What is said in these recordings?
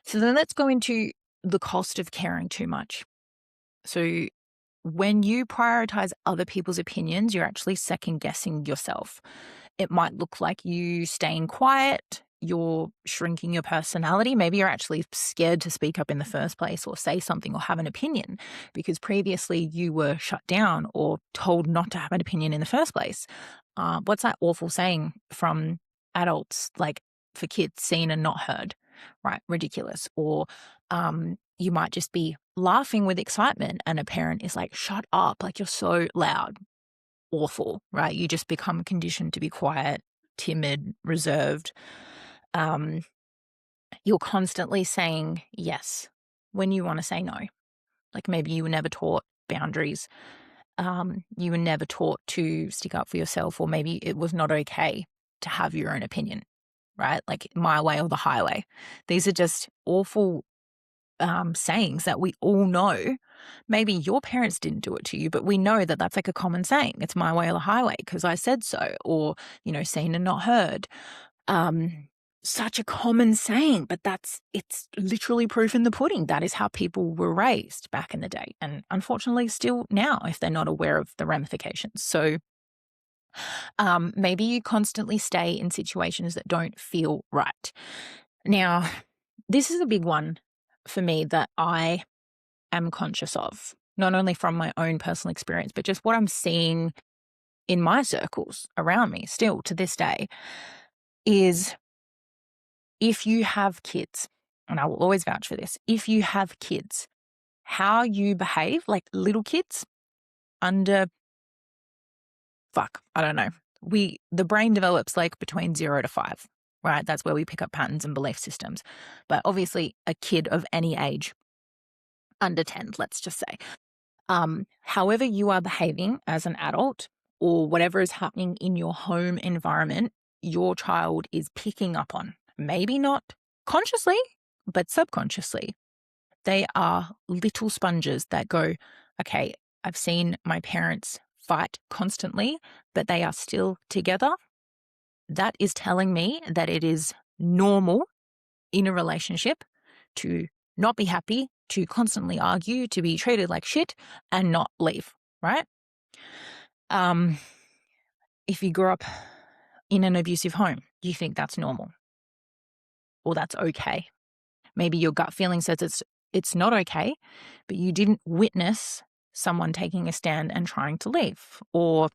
So then let's go into the cost of caring too much. So when you prioritize other people's opinions, you're actually second guessing yourself. It might look like you staying quiet, you're shrinking your personality. Maybe you're actually scared to speak up in the first place or say something or have an opinion because previously you were shut down or told not to have an opinion in the first place. What's that awful saying from adults, like for kids, seen and not heard, right? Ridiculous. Or you might just be laughing with excitement and a parent is like, shut up, like you're so loud. Awful, right? You just become conditioned to be quiet, timid, reserved. Um, you're constantly saying yes when you want to say no. Like maybe you were never taught boundaries. You were never taught to stick up for yourself, or maybe it was not okay to have your own opinion, right? Like my way or the highway. These are just awful sayings that we all know. Maybe your parents didn't do it to you, but we know that that's like a common saying. It's my way or the highway because I said so, or, seen and not heard. Such a common saying, but it's literally proof in the pudding. That is how people were raised back in the day. And unfortunately, still now, if they're not aware of the ramifications. So maybe you constantly stay in situations that don't feel right. Now, this is a big one for me that I am conscious of, not only from my own personal experience, but just what I'm seeing in my circles around me still to this day is if you have kids, and I will always vouch for this, if you have kids, how you behave, like little kids under, I don't know. The brain develops like between 0 to 5, right? That's where we pick up patterns and belief systems. But obviously a kid of any age, under 10, let's just say, however you are behaving as an adult or whatever is happening in your home environment, your child is picking up on. Maybe not consciously, but subconsciously. They are little sponges that go, okay, I've seen my parents fight constantly, but they are still together. That is telling me that it is normal in a relationship to not be happy, to constantly argue, to be treated like shit and not leave, right? If you grew up in an abusive home, you think that's normal or that's okay. Maybe your gut feeling says it's not okay, but you didn't witness someone taking a stand and trying to leave or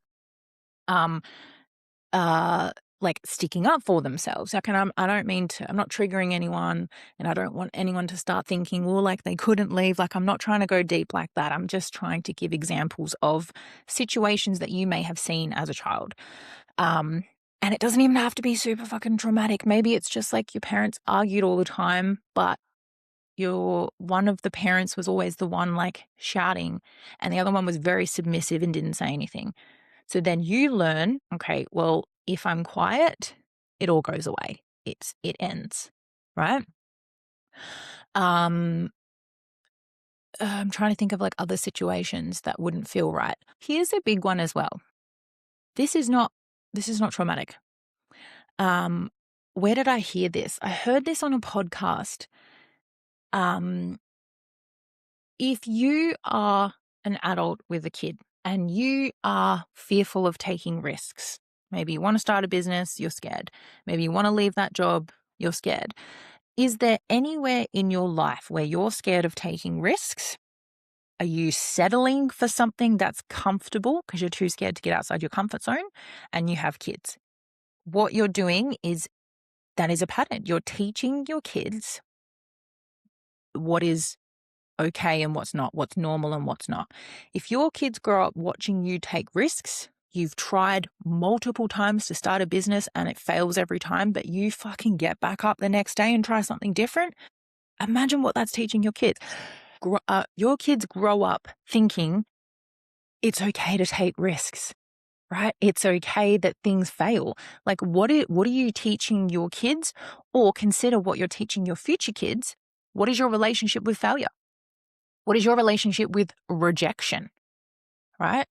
like sticking up for themselves. Like, and I don't mean to, I'm not triggering anyone and I don't want anyone to start thinking, well, like they couldn't leave. Like, I'm not trying to go deep like that. I'm just trying to give examples of situations that you may have seen as a child. And it doesn't even have to be super fucking traumatic. Maybe it's just like your parents argued all the time, but one of the parents was always the one like shouting and the other one was very submissive and didn't say anything. So then you learn, okay, well, if I'm quiet, it all goes away. It ends, right? I'm trying to think of like other situations that wouldn't feel right. Here's a big one as well. This is not traumatic. Where did I hear this? I heard this on a podcast. If you are an adult with a kid and you are fearful of taking risks, maybe you want to start a business, you're scared. Maybe you want to leave that job, you're scared. Is there anywhere in your life where you're scared of taking risks? Are you settling for something that's comfortable because you're too scared to get outside your comfort zone and you have kids? What you're doing that is a pattern. You're teaching your kids what is okay and what's not, what's normal and what's not. If your kids grow up watching you take risks, you've tried multiple times to start a business and it fails every time, but you fucking get back up the next day and try something different. Imagine what that's teaching your kids. Your kids grow up thinking it's okay to take risks, right? It's okay that things fail. Like what are you teaching your kids? Or consider what you're teaching your future kids. What is your relationship with failure? What is your relationship with rejection, right?